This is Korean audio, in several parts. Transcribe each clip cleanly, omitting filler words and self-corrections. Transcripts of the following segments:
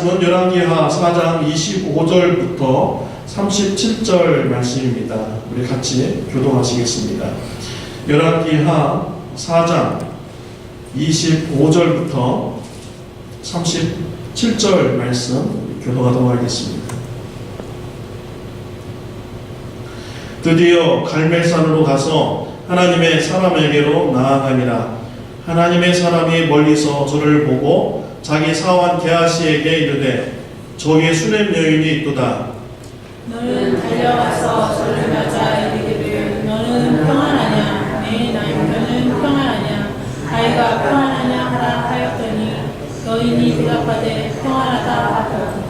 말씀은 열왕기하 4장 25절부터 37절 말씀입니다. 우리 같이 교독하시겠습니다. 열왕기하 4장 25절부터 37절 말씀 교독하도록 하겠습니다. 드디어 갈멜산으로 가서 하나님의 사람에게로 나아가니라. 하나님의 사람이 멀리서 저를 보고 자기 사환 게하시에게 이르되 저기 수냄 여인이 있도다. 너는 달려가서 저를 맞아 이르기를 너는 평안하냐? 내 남편은 평안하냐? 아이가 평안하냐 하라 하였더니 여인이 대답하되 평안하다 하고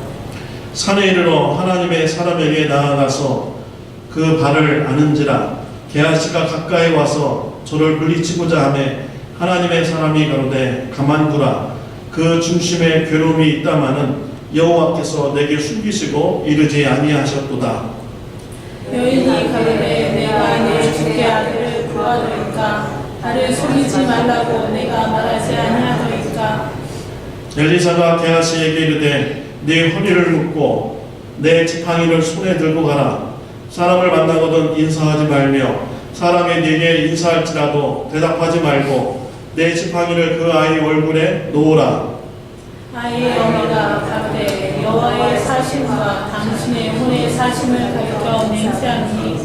산에 이르러 하나님의 사람에게 나아가서 그 발을 아는지라. 게하시가 가까이 와서 저를 물리치고자 하매 하나님의 사람이 가로되 가만두라. 그 중심에 괴로움이 있다마는 여호와께서 내게 숨기시고 이르지 아니하셨도다. 여인이 가로되 내가 내 주께 아들을 구하더이까 나를 속이지 말라고 내가 말하지 아니하더이까. 엘리사가 게하시에게 이르되 네 허리를 묶고 내 지팡이를 손에 들고 가라. 사람을 만나거든 인사하지 말며 사람이 네게 인사할지라도 대답하지 말고 내 지팡이를 그 아이 얼굴에 놓으라. 아이의 어머니가 가로되 여호와의 사심과 당신의 혼의 사심을 가리켜 맹세하니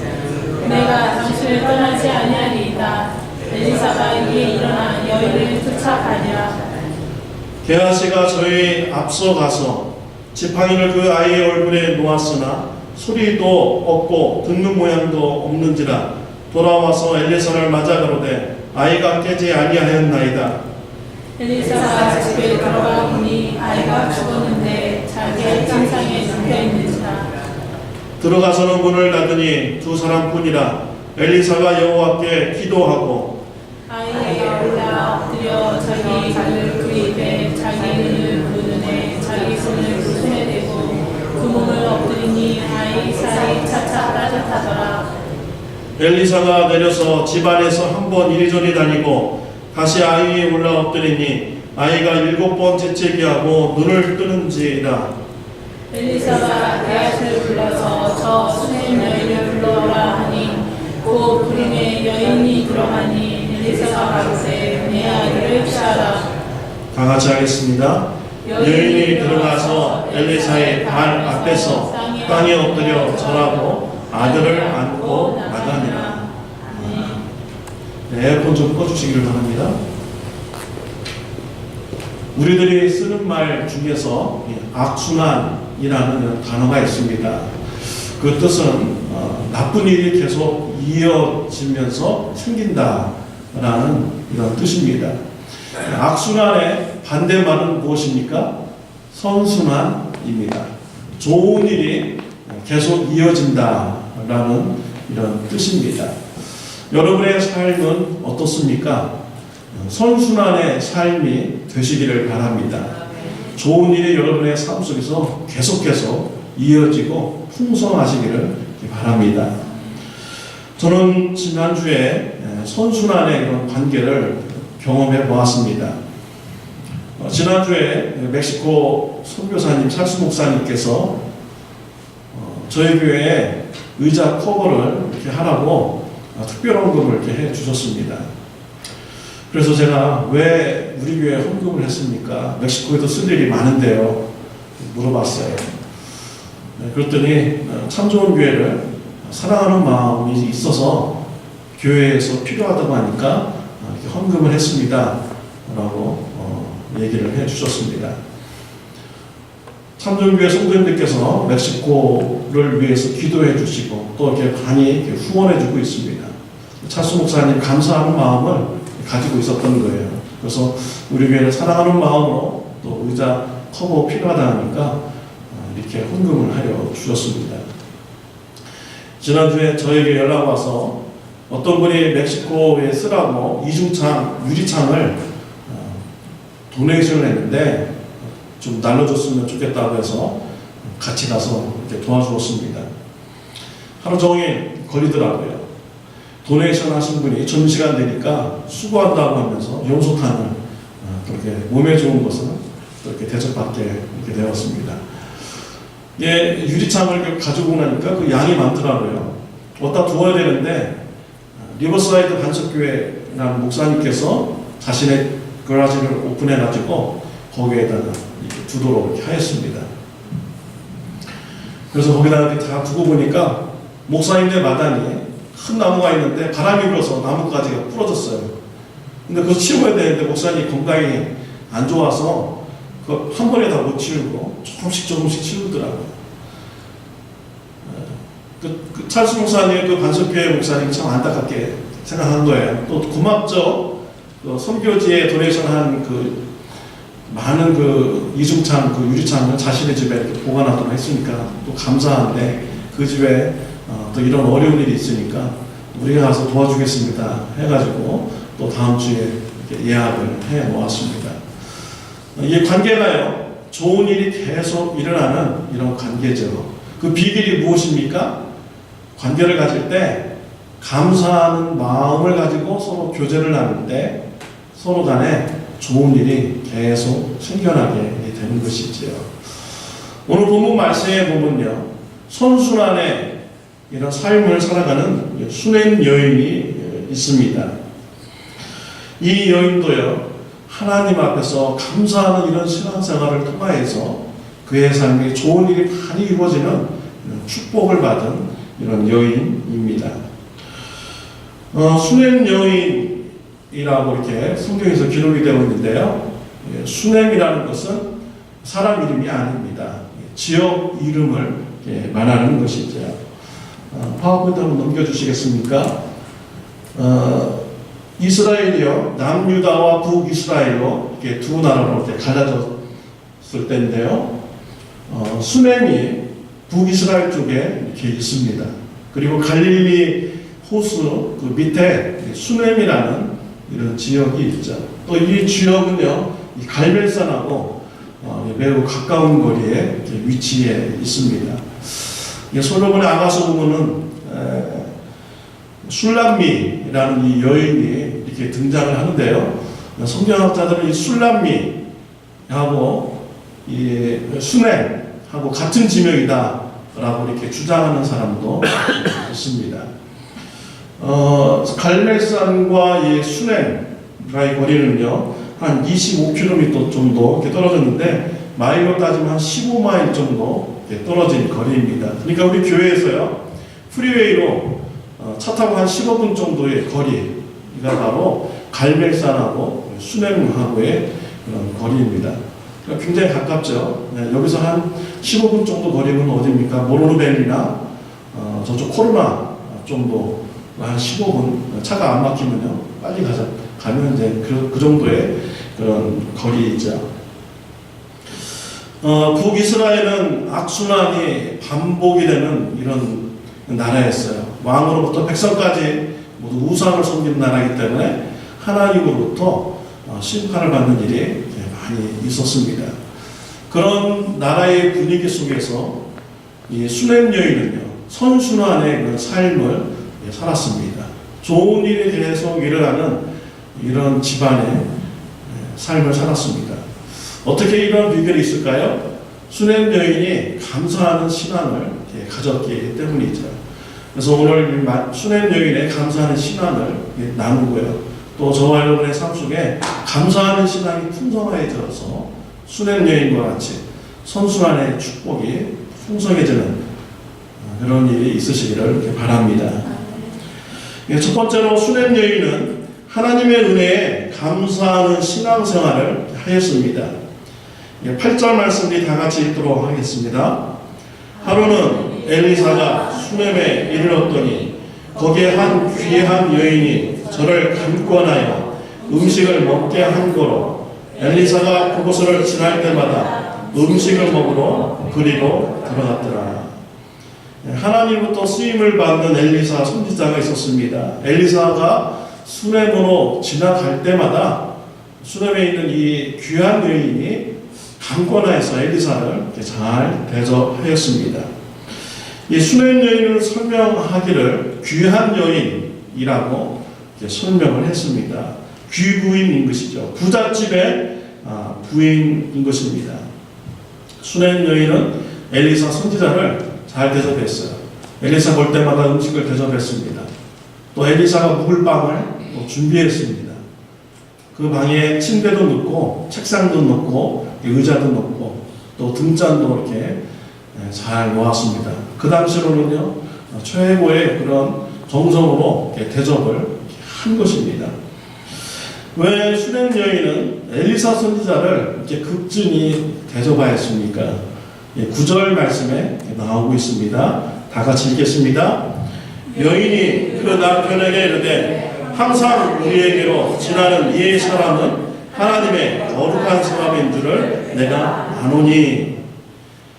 내가 당신을 떠나지 아니하리이다. 엘리사가 이에 일어나 여인을 쫓아가니라. 게하시가 저희 앞서 가서 지팡이를 그 아이의 얼굴에 놓았으나 소리도 없고 듣는 모양도 없는지라. 돌아와서 엘리사를 맞아 가로되 아이가 깨지 아니하였나이다. 엘리사가 집에 들어가 보니 아이가 죽었는데 자기의 침상에 눕혀 있는지라. 들어가서는 문을 닫으니 두 사람뿐이라. 엘리사가 여호와께 기도하고 아이가 올라 엎드려 자기 발을 그 입에 자기 눈을 부르는데 자기 손을 그 손에 대고 그 몸을 엎드리니 아이 살이 차차 따뜻하더라. 엘리사가 내려서 집안에서 한번 이리저리 다니고 다시 아이 위에 올라 엎드리니 아이가 7번 재채기하고 눈을 뜨는지라. 엘리사가 게하시를 불러서 저 수냄 여인을 불러라 하니 곧 부림에 여인이 들어가니 엘리사가 가로되 내 아이를 취하라. 다 같이 하겠습니다. 여인이 들어가서 엘리사의 발 앞에서 땅에 엎드려 절하고 아들을 안고 나가니라. 에어컨 좀 꺼주시기를 바랍니다. 우리들이 쓰는 말 중에서 악순환이라는 단어가 있습니다. 그 뜻은 나쁜 일이 계속 이어지면서 생긴다라는 이런 뜻입니다. 악순환의 반대말은 무엇입니까? 선순환입니다. 좋은 일이 계속 이어진다라는 이런 뜻입니다. 여러분의 삶은 어떻습니까? 선순환의 삶이 되시기를 바랍니다. 좋은 일이 여러분의 삶 속에서 계속해서 이어지고 풍성하시기를 바랍니다. 저는 지난주에 선순환의 그런 관계를 경험해 보았습니다. 지난주에 멕시코 선교사님 찰스 목사님께서 저희 교회에 의자 커버를 이렇게 하라고 특별헌금을 이렇게 해 주셨습니다. 그래서 제가 왜 우리 교회에 헌금을 했습니까? 멕시코에도 쓸 일이 많은데요. 물어봤어요. 그랬더니 참 좋은 교회를 사랑하는 마음이 있어서 교회에서 필요하다고 하니까 이렇게 헌금을 했습니다. 라고 얘기를 해 주셨습니다. 참전교회 성도님들께서 멕시코를 위해서 기도해 주시고 또 이렇게 많이 이렇게 후원해 주고 있습니다. 찰스 목사님 감사하는 마음을 가지고 있었던 거예요. 그래서 우리 교회를 사랑하는 마음으로 또 의자 커버 필요하다 하니까 이렇게 헌금을 하려 주셨습니다. 지난주에 저에게 연락 와서 어떤 분이 멕시코에 쓰라고 이중창, 유리창을 도네이션을 했는데 좀 날려줬으면 좋겠다고 해서 같이 가서 이렇게 도와주었습니다. 하루 종일 걸리더라고요. 도네이션 하신 분이 점심시간 되니까 수고한다고 하면서 염소탕을 그렇게 몸에 좋은 것은 또 이렇게 대접받게 이렇게 되었습니다. 예, 유리창을 가지고 나니까 그 양이 많더라고요. 어디다 두어야 되는데 리버사이드 반석교회라는 목사님께서 자신의 거라지를 오픈해가지고 거기에다가 이렇게 두도록 이렇게 하였습니다. 그래서 거기다가 이렇게 다 두고 보니까 목사님네 마당에 큰 나무가 있는데 바람이 불어서 나뭇가지가 부러졌어요. 근데 그거 치워야 되는데 목사님 건강이 안 좋아서 그 한 번에 다 못 치우고 조금씩 치우더라고요. 그 찰스 목사님, 그 반석교회 목사님 참 안타깝게 생각한 거예요. 또 고맙죠. 그 선교지에 도네이션한 그 많은 그 이중창, 그 유리창을 자신의 집에 이렇게 보관하도록 했으니까 또 감사한데 그 집에 또 이런 어려운 일이 있으니까 우리가 가서 도와주겠습니다 해가지고 또 다음 주에 이렇게 예약을 해 놓았습니다. 이 관계가요, 좋은 일이 계속 일어나는 이런 관계죠. 그 비결이 무엇입니까? 관계를 가질 때 감사하는 마음을 가지고 서로 교제를 나눌 때 서로 간에 좋은 일이 계속 생겨나게 되는 것이지요. 오늘 본문 말씀에 보면요, 선순환의 이런 삶을 살아가는 수냄 여인이 있습니다. 이 여인도요, 하나님 앞에서 감사하는 이런 신앙생활을 통하여서 그의 삶에 좋은 일이 많이 이루어지는 축복을 받은 이런 여인입니다. 수냄 여인이라고 이렇게 성경에서 기록이 되어 있는데요. 수냄이라는 것은 사람 이름이 아닙니다. 지역 이름을 말하는 것이죠. 파워포인트 한번 넘겨주시겠습니까? 이스라엘이요, 남유다와 북이스라엘로 이렇게 두 나라로 이렇게 갈라졌을 때인데요. 수냄이 북이스라엘 쪽에 이렇게 있습니다. 그리고 갈릴리 호수 그 밑에 수냄이라는 이런 지역이 있죠. 또 이 지역은요, 이 갈멜산하고 매우 가까운 거리에 위치해 있습니다. 솔로몬의 아가서 보면은 술람미라는 이 여인이 이렇게 등장을 하는데요. 성경학자들은 이 술람미하고 이 수냄하고 같은 지명이다라고 이렇게 주장하는 사람도 있습니다. 갈멜산과 이 수냄과의 거리는요, 한 25km 정도 이렇게 떨어졌는데 마일로 따지면 한 15마일 정도 떨어진 거리입니다. 그러니까 우리 교회에서요, 프리웨이로 차 타고 한 15분 정도의 거리가 바로 갈멜산하고 수냄하고의 그런 거리입니다. 그러니까 굉장히 가깝죠. 여기서 한 15분 정도 거리면 어디입니까? 모로노벨이나 저쪽 코로나 정도 한 15분 차가 안 막히면요 빨리 가면 이제 그 정도의 그런 거리이죠. 북이스라엘은 악순환이 반복이 되는 이런 나라였어요. 왕으로부터 백성까지 모두 우상을 섬기는 나라이기 때문에 하나님으로부터 심판을 받는 일이 많이 있었습니다. 그런 나라의 분위기 속에서 이 수냄 여인은요, 선순환의 그 삶을 살았습니다. 좋은 일이 계속 일어나는 이런 집안의 삶을 살았습니다. 어떻게 이런 비결이 있을까요? 수냄 여인이 감사하는 신앙을 가졌기 때문이죠. 그래서 오늘 수냄 여인의 감사하는 신앙을 나누고요. 또 저와 여러분의 삶 속에 감사하는 신앙이 풍성해져서 수냄 여인과 같이 선순환의 축복이 풍성해지는 그런 일이 있으시기를 바랍니다. 첫 번째로 수냄 여인은 하나님의 은혜에 감사하는 신앙생활을 하였습니다. 8절 말씀이 다 같이 읽도록 하겠습니다. 하루는 엘리사가 수냄에 이르렀더니 거기에 한 귀한 여인이 저를 간권하여 음식을 먹게 한 거로 엘리사가 그곳을 지날 때마다 음식을 먹으러 그리로 들어갔더라. 하나님부터 쓰임을 받는 엘리사 선지자가 있었습니다. 엘리사가 수냄으로 지나갈 때마다 수냄에 있는 이 귀한 여인이 강권하여서 엘리사를 잘 대접하였습니다. 이 수냄 여인을 설명하기를 귀한 여인이라고 설명을 했습니다. 귀부인인 것이죠. 부잣집에 부인인 것입니다. 수냄 여인은 엘리사 선지자를 잘 대접했어요. 엘리사 볼 때마다 음식을 대접했습니다. 또 엘리사가 묵을 방을 또 준비했습니다. 그 방에 침대도 넣고 책상도 넣고 의자도 넣고 또 등잔도 이렇게 잘 놓았습니다. 그 당시로는요 최고의 그런 정성으로 이렇게 대접을 이렇게 한 것입니다. 왜 수냄 여인은 엘리사 선지자를 이렇게 극진히 대접하였습니까? 9절 말씀에 나오고 있습니다. 다 같이 읽겠습니다. 여인이 그 남편에게 이르되 항상 우리에게로 지나는 이 사람은 하나님의 거룩한 사람인 줄을 내가 아노니.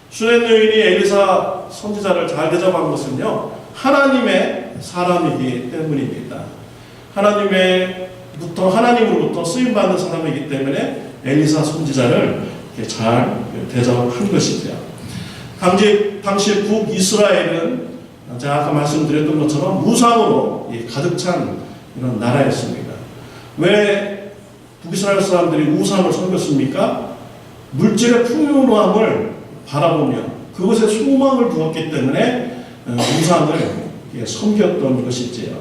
수냄 여인이 엘리사 선지자를 잘 대접한 것은요 하나님의 사람이기 때문입니다. 하나님으로부터 쓰임받는 사람이기 때문에 엘리사 선지자를 이렇게 잘 대접한 것이죠. 당시 북이스라엘은 제가 아까 말씀드렸던 것처럼 무상으로 가득 찬 이런 나라였습니다. 왜 북이스라엘 사람들이 우상을 섬겼습니까? 물질의 풍요로움을 바라보며 그것에 소망을 두었기 때문에 우상을 섬겼던 것이지요.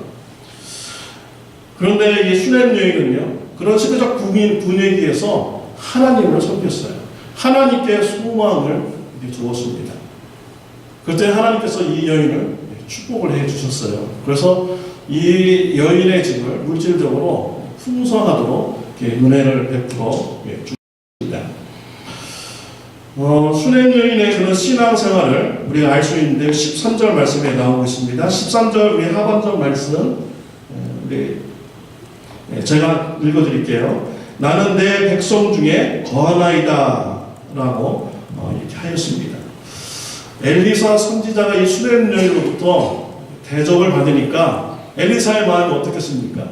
그런데 이 수냄 여인은요 그런 시대적 분위기에서 하나님을 섬겼어요. 하나님께 소망을 주었습니다. 그때 하나님께서 이 여인을 축복을 해 주셨어요. 그래서 이 여인의 집을 물질적으로 풍성하도록 은혜를 베풀어 주십니다. 수냄 여인의 그런 신앙생활을 우리가 알 수 있는데 13절 말씀에 나오고 있습니다. 13절 우리 하반절 말씀 제가 읽어드릴게요. 나는 내 백성 중에 거하나이다 라고 이렇게 하였습니다. 엘리사 선지자가 이 수냄 여인으로부터 대접을 받으니까 엘리사의 마음이 어떻겠습니까?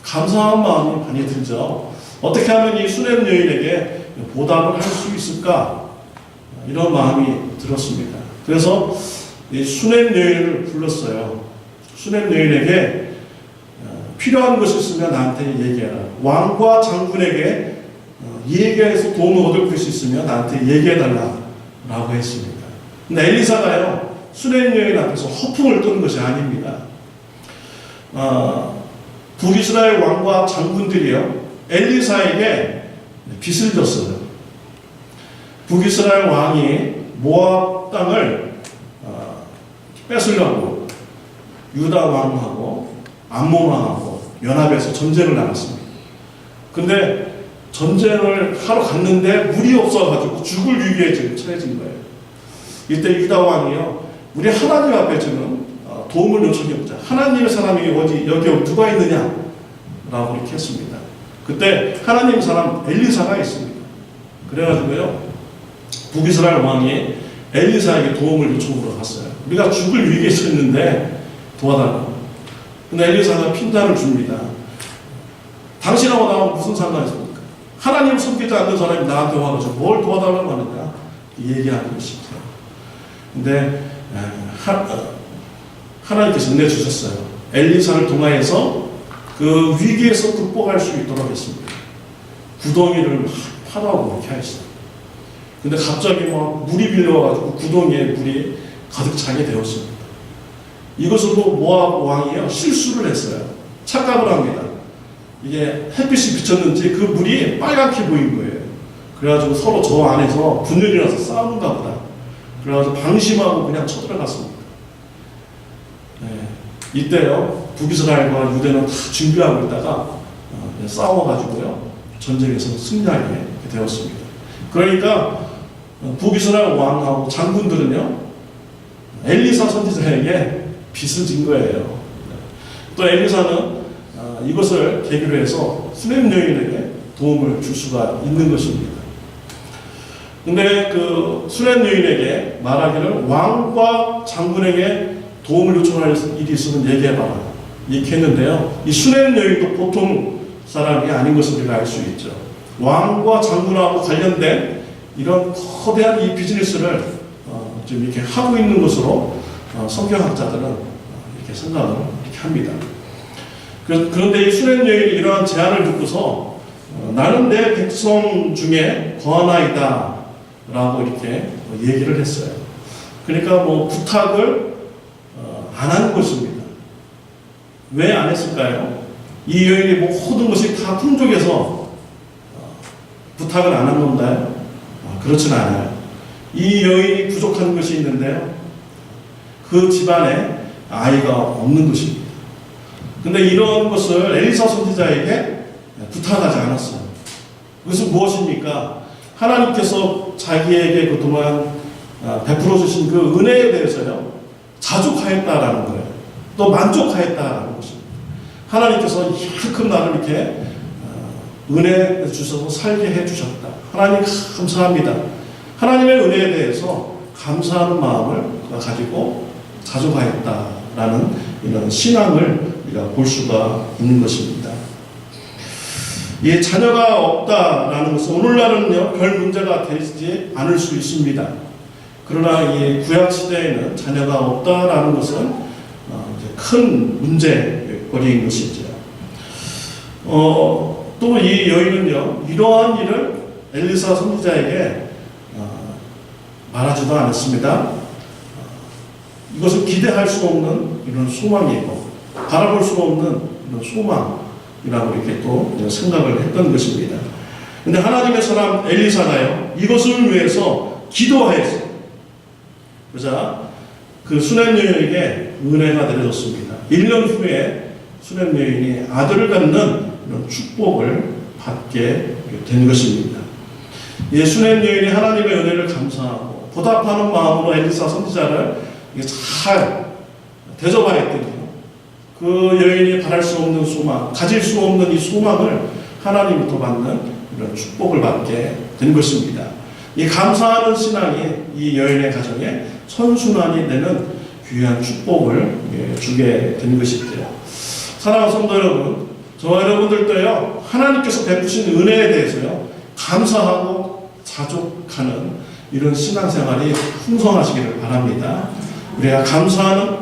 감사한 마음이 많이 들죠. 어떻게 하면 이 수냄 여인에게 보답을 할 수 있을까? 이런 마음이 들었습니다. 그래서 이 수냄 여인을 불렀어요. 수냄 여인에게 필요한 것이 있으면 나한테 얘기해라. 왕과 장군에게 얘기해서 도움을 얻을 것이 있으면 나한테 얘기해달라고 했습니다. 근데 엘리사가요 수냄 여인 앞에서 허풍을 뜬 것이 아닙니다. 북이스라엘 왕과 장군들이요 엘리사에게 빚을 졌어요. 북이스라엘 왕이 모압 땅을 뺏으려고 유다 왕하고 암몬 왕하고 연합해서 전쟁을 나갔습니다. 근데 전쟁을 하러 갔는데 물이 없어가지고 죽을 위기에 지금 처해진 거예요. 이때 유다 왕이요 우리 하나님 앞에 지금 도움을 요청해보자. 하나님의 사람이 여기 누가 있느냐 라고 이렇게 했습니다. 그때 하나님 사람 엘리사가 있습니다. 그래가지고요 북이스라엘 왕이 엘리사에게 도움을 요청으로 갔어요. 우리가 죽을 위기에 처했는데 도와달라고. 근데 엘리사가 핀잔을 줍니다. 당신하고 나하고 무슨 상관이 있습니까? 하나님 섬기지 않는 사람이 나한테 와가지고 뭘 도와달라고 하느냐 얘기하는 것이죠. 근데 하나님께서 은혜 주셨어요. 엘리사를 통하여서 그 위기에서 극복할 수 있도록 했습니다. 구덩이를 파라고 이렇게 하셨어요. 근데 갑자기 막 물이 빌려와가지고 구덩이에 물이 가득 차게 되었습니다. 이것으로 모압 왕이요 실수를 했어요. 착각을 합니다. 이게 햇빛이 비쳤는지 그 물이 빨갛게 보인 거예요. 그래가지고 서로 저 안에서 분열이 나서 싸우는가 보다. 그래가지고 방심하고 그냥 쳐들어갔습니다. 이때요 북이스라엘과 유대는 다 준비하고 있다가 싸워가지고요 전쟁에서 승리하게 되었습니다. 그러니까 북이스라엘 왕하고 장군들은요 엘리사 선지자에게 빚을 진 거예요. 또 엘리사는 이것을 계기로 해서 수냄 여인에게 도움을 줄 수가 있는 것입니다. 근데 그 수냄 여인에게 말하기를 왕과 장군에게 도움을 요청할 일이 있으면 얘기해봐라 이렇게 했는데요. 이 수냄 여인도 보통 사람이 아닌 것을 우리가 알 수 있죠. 왕과 장군하고 관련된 이런 거대한 이 비즈니스를 좀 이렇게 하고 있는 것으로 성경학자들은 이렇게 생각을 이렇게 합니다. 그런데 이 수냄 여인이 이러한 제안을 듣고서 나는 내 백성 중에 거하나이다 라고 이렇게 얘기를 했어요. 그러니까 뭐 부탁을 안 한 것입니다. 왜 안 했을까요? 이 여인이 모든 것이 다 풍족해서 부탁을 안 한 건가요? 그렇진 않아요. 이 여인이 부족한 것이 있는데요. 그 집안에 아이가 없는 것입니다. 근데 이런 것을 엘리사 선지자에게 부탁하지 않았어요. 그것은 무엇입니까? 하나님께서 자기에게 그동안 베풀어 주신 그 은혜에 대해서요, 자족하였다라는 거예요. 또 만족하였다라는 것입니다. 하나님께서 이만큼 나를 이렇게 은혜 주셔서 살게 해주셨다. 하나님 감사합니다. 하나님의 은혜에 대해서 감사하는 마음을 가지고 자족하였다라는 이런 신앙을 우리가 볼 수가 있는 것입니다. 이 자녀가 없다라는 것은 오늘날은요, 별 문제가 되지 않을 수 있습니다. 그러나 이 구약 시대에는 자녀가 없다라는 것은 큰 문제거리인 것이죠. 또 이 여인은요, 이러한 일을 엘리사 선지자에게 말하지도 않았습니다. 이것은 기대할 수 없는 이런 소망이고 바라볼 수 없는 이런 소망이라고 이렇게 또 생각을 했던 것입니다. 근데 하나님의 사람 엘리사가요, 이것을 위해서 기도하였어요. 그러자 그 수냄 여인에게 은혜가 내려졌습니다. 1년 후에 수냄 여인이 아들을 갖는 이런 축복을 받게 된 것입니다. 이 수냄 여인이 하나님의 은혜를 감사하고 보답하는 마음으로 엘리사 선지자를 잘 대접하여 했더니 그 여인이 바랄 수 없는 소망, 가질 수 없는 이 소망을 하나님부터 받는 이런 축복을 받게 된 것입니다. 이 감사하는 신앙이 이 여인의 가정에 선순환이 되는 귀한 축복을 주게 된 것이죠. 사랑하는 성도 여러분, 저와 여러분들도요, 하나님께서 베푸신 은혜에 대해서요, 감사하고 자족하는 이런 신앙생활이 풍성하시기를 바랍니다. 우리가 감사하는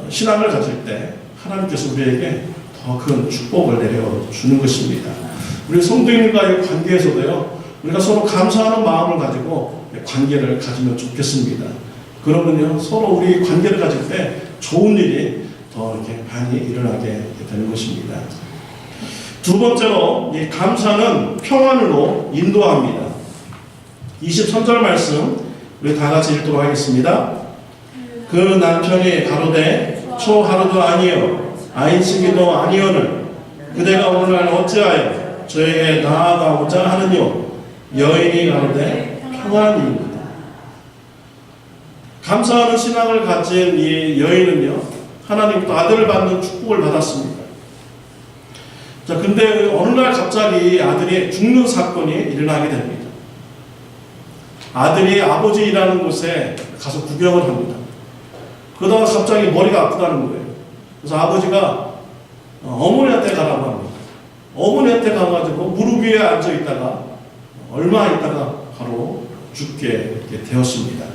신앙을 가질 때 하나님께서 우리에게 더 큰 축복을 내려주는 것입니다. 우리 성도님과의 관계에서도요, 우리가 서로 감사하는 마음을 가지고 관계를 가지면 좋겠습니다. 그러면요, 서로 우리 관계를 가질 때 좋은 일이 더 이렇게 많이 일어나게 되는 것입니다. 두 번째로, 이 감사는 평안으로 인도합니다. 23절 말씀 우리 다 같이 읽도록 하겠습니다. 그 남편이 가로되 초 하루도 아니요 안식일도 아니오늘 그대가 오늘날 어찌하여 저에게 나아가고자 하느뇨. 여인이 가로되 평안이입니다. 감사하는 신앙을 가진 이 여인은요, 하나님부터 아들을 받는 축복을 받았습니다. 자, 근데 어느 날 갑자기 아들이 죽는 사건이 일어나게 됩니다. 아들이 아버지 일하는 곳에 가서 구경을 합니다. 그러다가 갑자기 머리가 아프다는 거예요. 그래서 아버지가 어머니한테 가라고 합니다. 어머니한테 가가지고 무릎 위에 앉아 있다가 얼마 있다가 바로 죽게 되었습니다.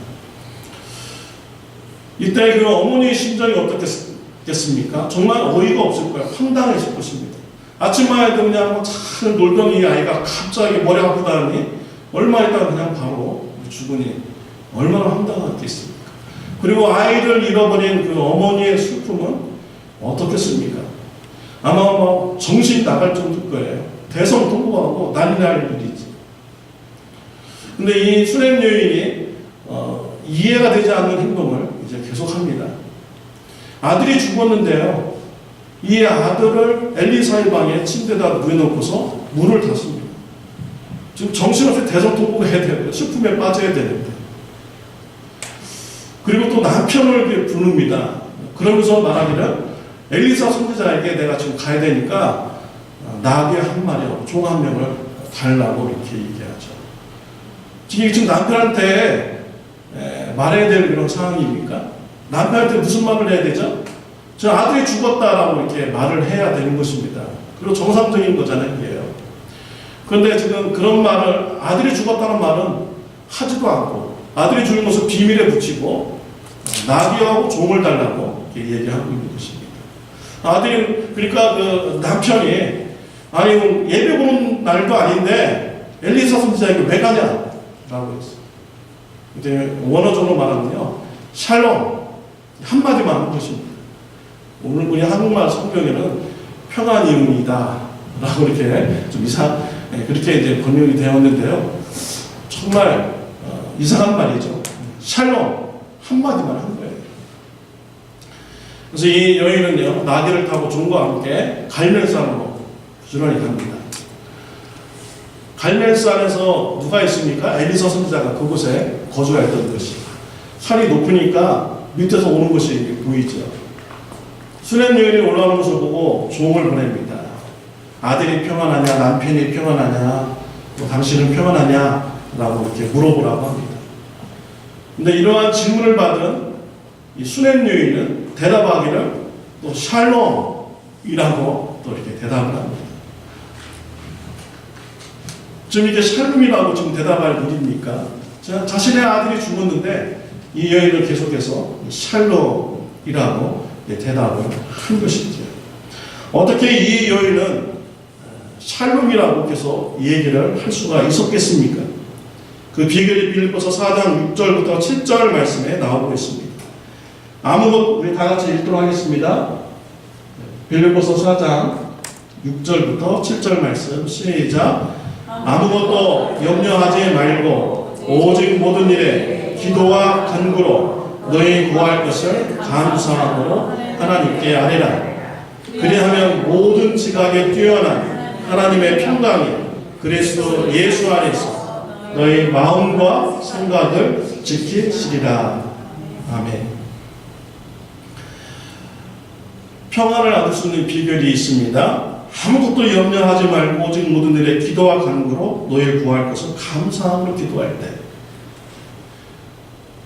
이때 그 어머니의 심정이 어떻겠습니까? 정말 어이가 없을 거예요. 황당했을 것입니다. 아침마다 그냥 잘 놀던 이 아이가 갑자기 머리 아프다니 얼마 있다가 그냥 바로 죽으니 얼마나 황당하겠습니까? 그리고 아이를 잃어버린 그 어머니의 슬픔은 어떻겠습니까? 아마 뭐 정신이 나갈 정도일 거예요. 대성통곡하고 난리 날 일이지. 근데 이 수냄 여인이 이해가 되지 않는 행동을 이제 계속합니다. 아들이 죽었는데요, 이 아들을 엘리사의 방에 침대에다 누워놓고서 물을 탔습니다. 지금 정신없이 대성통곡해야 되는데, 슬픔에 빠져야 되는데, 그리고 또 남편을 부릅니다. 그러면서 말하기를 엘리사 선지자에게 내가 지금 가야 되니까 나귀 한 마리하고 종 한 명을 달라고 이렇게 얘기하죠. 지금 남편한테 말해야 될 그런 상황입니까? 남편한테 무슨 말을 해야 되죠? 저 아들이 죽었다라고 이렇게 말을 해야 되는 것입니다. 그리고 정상적인 거잖아요, 이게요. 그런데 지금 그런 말을, 아들이 죽었다는 말은 하지도 않고 아들이 죽은 것을 비밀에 붙이고 나귀하고 종을 달라고 이렇게 얘기하고 있는 것입니다. 아들이, 그러니까 그 남편이 아니 예배 보는 날도 아닌데 엘리사 선지자에게 왜 가냐? 라고 했어요. 이제 원어적으로 말하면요, 샬롬 한마디만 한 것입니다. 오늘 우리 한국말 성경에는 평안이옵니다 라고 이렇게 좀 그렇게 이제 번역이 되었는데요, 정말 이상한 말이죠. 샬롬 한마디만 한 거예요. 그래서 이 여인은요, 나귀를 타고 종과 함께 갈멜산으로 부지런히 갑니다. 갈멜산에서 누가 있습니까? 엘리사 선지자가 그곳에 거주했던 것이. 산이 높으니까 밑에서 오는 것이 보이죠. 수렘 여인이 올라오는 것을 보고 종을 보냅니다. 아들이 평안하냐, 남편이 평안하냐, 또 당신은 평안하냐 라고 이렇게 물어보라고 합니다. 근데 이러한 질문을 받은 이 수렘 여인은 대답하기를 또 샬롬이라고 또 이렇게 대답을 합니다. 좀 이렇게 샬롬이라고 지금 대답할 일입니까? 자신의 아들이 죽었는데 이 여인은 계속해서 샬롬이라고 대답을 한 것이죠. 어떻게 이 여인은 샬롬이라고 계속 이 얘기를 할 수가 있었겠습니까? 그 비결이 빌립보서 4장 6절부터 7절 말씀에 나오고 있습니다. 아무것도 우리 다 같이 읽도록 하겠습니다. 빌립보서 4장 6절부터 7절 말씀 시작. 아무것도 염려하지 말고 오직 모든 일에 기도와 간구로 너희 구할 것을 감사함으로 하나님께 아뢰라. 그리하면 모든 지각에 뛰어난 하나님의 평강이 그리스도 예수 안에서 너희 마음과 생각을 지키시리라. 아멘. 평안을 얻을 수 있는 비결이 있습니다. 아무것도 염려하지 말고 오직 모든 일에 기도와 간구로 너희 구할 것을 감사함으로 기도할 때,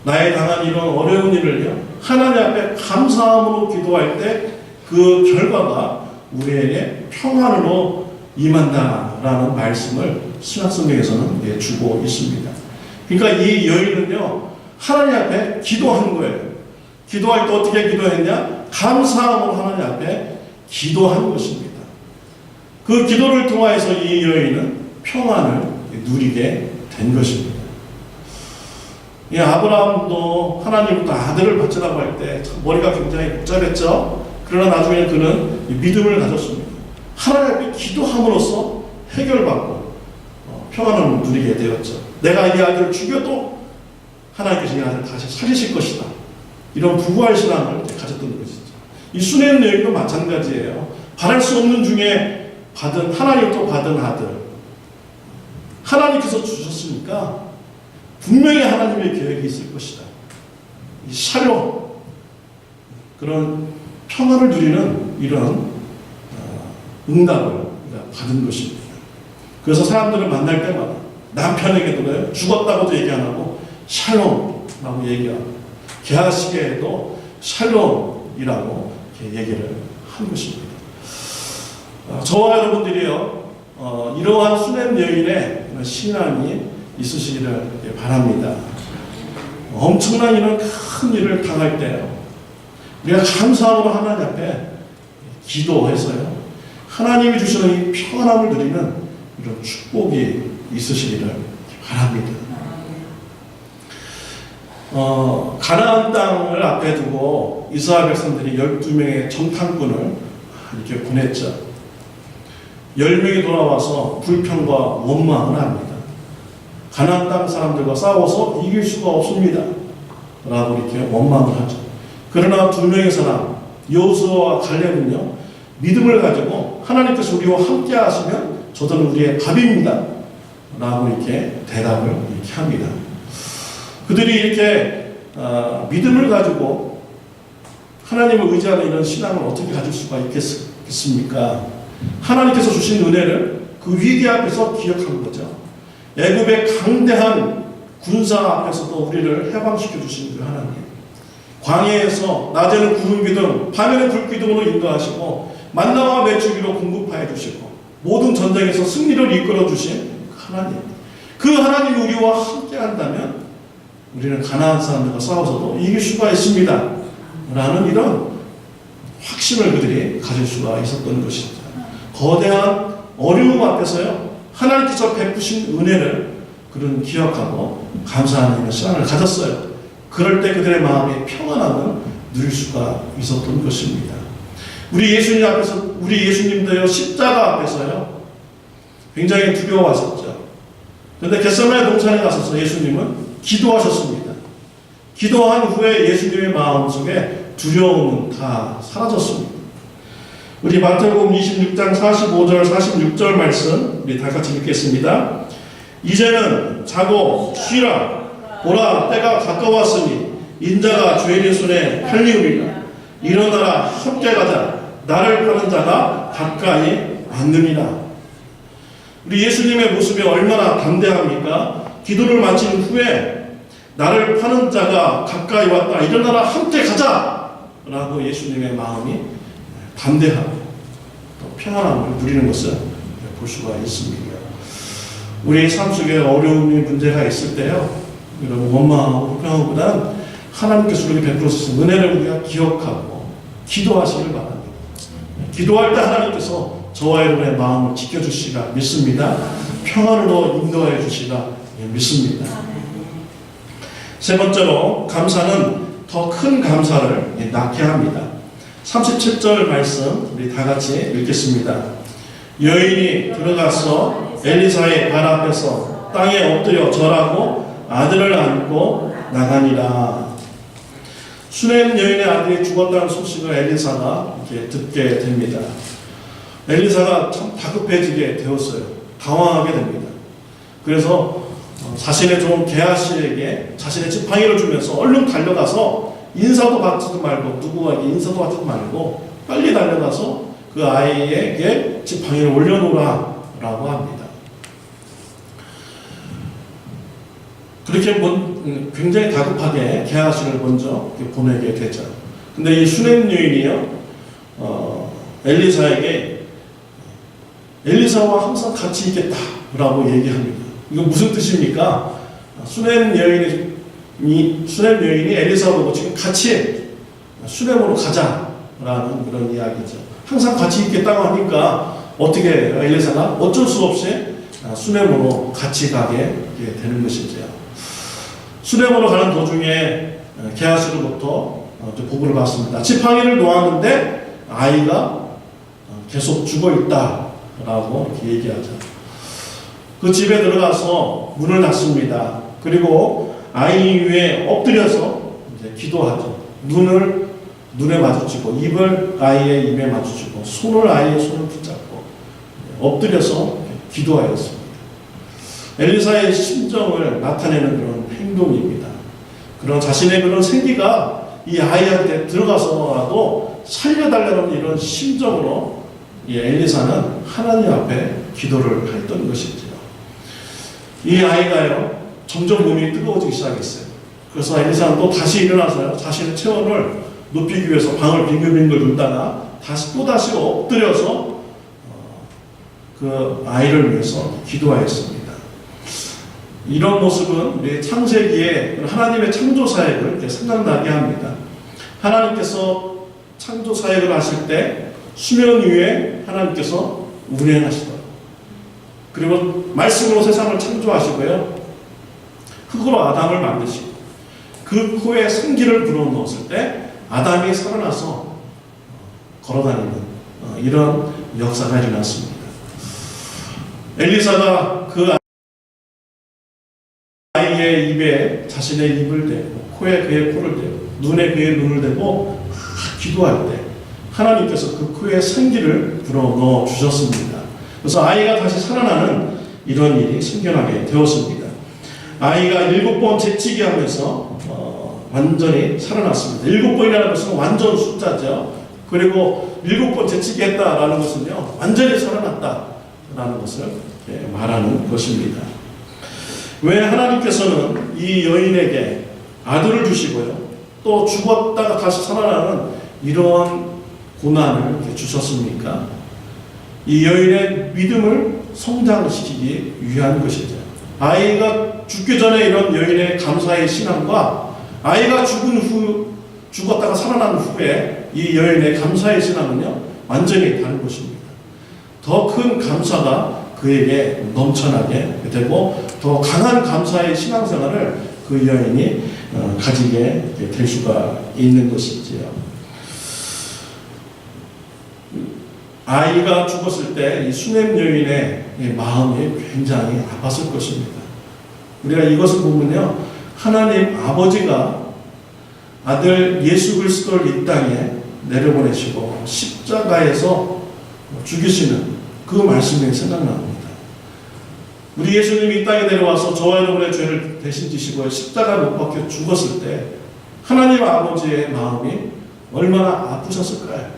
나의 당한 이런 어려운 일을요, 하나님 앞에 감사함으로 기도할 때 그 결과가 우리에게 평안으로 임한다라는 말씀을 신약성경에서는 주고 있습니다. 그러니까 이 여인은요, 하나님 앞에 기도한 거예요. 기도할 때 어떻게 기도했냐? 감사함으로 하나님 앞에 기도한 것입니다. 그 기도를 통하여서 이 여인은 평안을 누리게 된 것입니다. 이 아브라함도 하나님부터 아들을 받으라고 할 때 머리가 굉장히 복잡했죠. 그러나 나중에 그는 믿음을 가졌습니다. 하나님 앞에 기도함으로써 해결받고 평안을 누리게 되었죠. 내가 이 아들을 죽여도 하나님께서 이 아들을 다시 살리실 것이다. 이런 부활 신앙을 가졌던 것이죠. 이 수렘 여인도 마찬가지예요. 바랄 수 없는 중에 받은, 하나님부터 받은 아들, 하나님께서 주셨으니까 분명히 하나님의 계획이 있을 것이다. 이 샬롬, 그런 평안을 누리는 이런 응답을 받은 것입니다. 그래서 사람들을 만날 때마다 남편에게도 죽었다고도 얘기 안 하고 샬롬라고 얘기하고, 개하시게에도 샬롬이라고 얘기를 한 것입니다. 저와 여러분들이요, 이러한 수렘 여인의 신앙이 있으시기를 바랍니다. 엄청난 이런 큰 일을 당할 때요, 우리가 감사함으로 하나님 앞에 기도해서요, 하나님이 주시는 이 평안함을 누리는 이런 축복이 있으시기를 바랍니다. 가나안 땅을 앞에 두고 이스라엘 백성들이 12명의 정탐꾼을 이렇게 보냈죠. 10명이 돌아와서 불평과 원망을 합니다. 가나안 땅 사람들과 싸워서 이길 수가 없습니다 라고 이렇게 원망을 하죠. 그러나 2명의 사람 여호수아와 갈렙은요, 믿음을 가지고 하나님께서 우리와 함께 하시면 저들은 우리의 밥입니다 라고 이렇게 대답을 이렇게 합니다. 그들이 이렇게 믿음을 가지고 하나님을 의지하는 이런 신앙을 어떻게 가질 수가 있겠습니까? 하나님께서 주신 은혜를 그 위기 앞에서 기억한 거죠. 애굽의 강대한 군사 앞에서도 우리를 해방시켜 주신 그 하나님, 광야에서 낮에는 구름 기둥, 밤에는 불 기둥으로 인도하시고 만나와 메추기로 공급하여 주시고 모든 전쟁에서 승리를 이끌어 주신 하나님, 그 하나님이 우리와 함께 한다면 우리는 가나안 사람들과 싸워서도 이길 수가 있습니다 라는 이런 확신을 그들이 가질 수가 있었던 것입니다. 거대한 어려움 앞에서요, 하나님께서 베푸신 은혜를 그런 기억하고 감사하는 시간을 가졌어요. 그럴 때 그들의 마음에 평안함을 누릴 수가 있었던 것입니다. 우리 예수님 앞에서, 우리 예수님도요, 십자가 앞에서요, 굉장히 두려워하셨죠. 그런데 겟세마네 동산에 가셔서 예수님은 기도하셨습니다. 기도한 후에 예수님의 마음속에 두려움은 다 사라졌습니다. 우리 마태복음 26장 45절 46절 말씀 우리 다 같이 읽겠습니다. 이제는 자고 쉬라. 보라, 때가 가까웠으니 인자가 죄인의 손에 팔리우리라. 일어나라, 함께 가자. 나를 파는 자가 가까이 왔느니라. 우리 예수님의 모습이 얼마나 담대합니까? 기도를 마친 후에 나를 파는 자가 가까이 왔다. 일어나라, 함께 가자. 라고 예수님의 마음이 담대하고 또 평안함을 누리는 것을 볼 수가 있습니다. 우리 삶 속에 어려움이 문제가 있을 때요, 여러분 원망하고 불평하기보다는 하나님께서 우리에게 베풀어주신 은혜를 우리가 기억하고 기도하시길 바랍니다. 기도할 때 하나님께서 저와 여러분의 마음을 지켜주시리라 믿습니다. 평안으로 인도하여 주시리라 믿습니다. 세 번째로, 감사는 더 큰 감사를 낳게 합니다. 37절 말씀 우리 다 같이 읽겠습니다. 여인이 들어가서 엘리사의 발 앞에서 땅에 엎드려 절하고 아들을 안고 나가니라. 수넴 여인의 아들이 죽었다는 소식을 엘리사가 이렇게 듣게 됩니다. 엘리사가 참 다급해지게 되었어요. 당황하게 됩니다. 그래서 자신의 종 게하시에게 자신의 지팡이를 주면서 얼른 달려가서 인사도 받지도 말고, 누구에게 인사도 받지도 말고 빨리 달려가서 그 아이에게 지팡이를 올려놓으라 라고 합니다. 그렇게 굉장히 다급하게 게하시를 먼저 보내게 되죠. 근데 이 수넴 여인이요, 엘리사에게 엘리사와 항상 같이 있겠다라고 얘기합니다. 이거 무슨 뜻입니까? 수넴 여인이 엘리사와 보고 지금 같이 수넴으로 가자라는 그런 이야기죠. 항상 같이 있겠다고 하니까 어떻게 엘리사가 어쩔 수 없이 수넴으로 같이 가게 되는 것이죠. 수넴으로 가는 도중에 게하시로부터 보고를 받습니다. 지팡이를 놓았는데 아이가 계속 죽어있다라고 이렇게 얘기하죠. 그 집에 들어가서 문을 닫습니다. 그리고 아이 위에 엎드려서 이제 기도하죠. 눈에 마주치고, 입을 아이의 입에 마주치고, 손을 아이의 손을 붙잡고 엎드려서 기도하였습니다. 엘리사의 심정을 나타내는 그런 행동입니다. 그런 자신의 그런 생기가 이 아이한테 들어가서라도 살려달라는 이런 심정으로 이 엘리사는 하나님 앞에 기도를 했던 것이죠. 이 아이가요, 점점 몸이 뜨거워지기 시작했어요. 그래서 엘리사는 또 다시 일어나서요, 자신의 체온을 높이기 위해서 방을 빙글빙글 돌다가 또다시 엎드려서 그 아이를 위해서 기도하였습니다. 이런 모습은 우리 창세기에 하나님의 창조 사역을 이렇게 생각나게 합니다. 하나님께서 창조 사역을 하실 때 수면 위에 하나님께서 운행하시더라고요. 그리고 말씀으로 세상을 창조하시고요, 흙으로 아담을 만드시고 그 코에 생기를 불어넣었을 때 아담이 살아나서 걸어다니는 이런 역사가 일어났습니다. 엘리사가 그 아이의 입에 자신의 입을 대고, 코에 그의 코를 대고, 눈에 그의 눈을 대고 기도할 때 하나님께서 그 코에 생기를 불어넣어 주셨습니다. 그래서 아이가 다시 살아나는 이런 일이 생겨나게 되었습니다. 아이가 7번 재치기 하면서 완전히 살아났습니다. 7번이라는 것은 완전 숫자죠. 그리고 7번 재치기 했다라는 것은요, 완전히 살아났다라는 것을 말하는 것입니다. 왜 하나님께서는 이 여인에게 아들을 주시고요, 또 죽었다가 다시 살아나는 이러한 고난을 주셨습니까? 이 여인의 믿음을 성장시키기 위한 것이죠. 아이가 죽기 전에 이런 여인의 감사의 신앙과 아이가 죽었다가 살아난 후에 이 여인의 감사의 신앙은요, 완전히 다른 것입니다. 더 큰 감사가 그에게 넘쳐나게 되고 더 강한 감사의 신앙생활을 그 여인이 가지게 될 수가 있는 것이지요. 아이가 죽었을 때 이 수냄 여인의 마음이 굉장히 아팠을 것입니다. 우리가 이것을 보면요, 하나님 아버지가 아들 예수 그리스도를 이 땅에 내려보내시고 십자가에서 죽이시는 그 말씀이 생각납니다. 우리 예수님이 이 땅에 내려와서 저와 여러분의 죄를 대신 지시고 십자가 못 박혀 죽었을 때 하나님 아버지의 마음이 얼마나 아프셨을까요?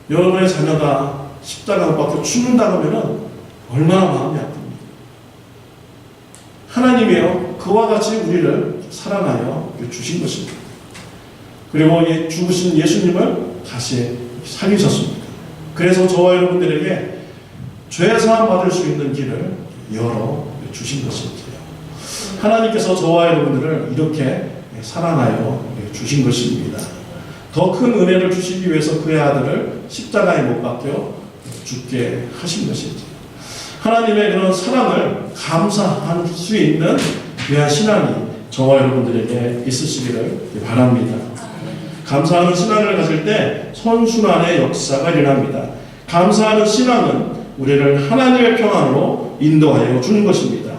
여러분의 자녀가 십자가 못 박혀 죽는다고 하면 얼마나 마음이 아픕니까? 하나님이요, 그와 같이 우리를 사랑하여 주신 것입니다. 그리고 죽으신 예수님을 다시 살리셨습니다. 그래서 저와 여러분들에게 죄사함 받을 수 있는 길을 열어 주신 것입니다. 하나님께서 저와 여러분들을 이렇게 사랑하여 주신 것입니다. 더 큰 은혜를 주시기 위해서 그의 아들을 십자가에 못 박혀 죽게 하신 것입니다. 하나님의 그런 사랑을 감사할 수 있는 귀한 신앙이 저와 여러분들에게 있으시기를 바랍니다. 감사하는 신앙을 가질 때 선순환의 역사가 일어납니다. 감사하는 신앙은 우리를 하나님의 평안으로 인도하여 주는 것입니다.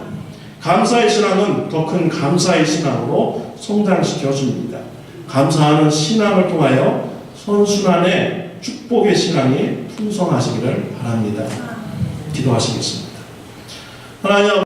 감사의 신앙은 더 큰 감사의 신앙으로 성장시켜 줍니다. 감사하는 신앙을 통하여 선순환의 축복의 신앙이 풍성하시기를 바랍니다. 기도하시겠습니다. 하나님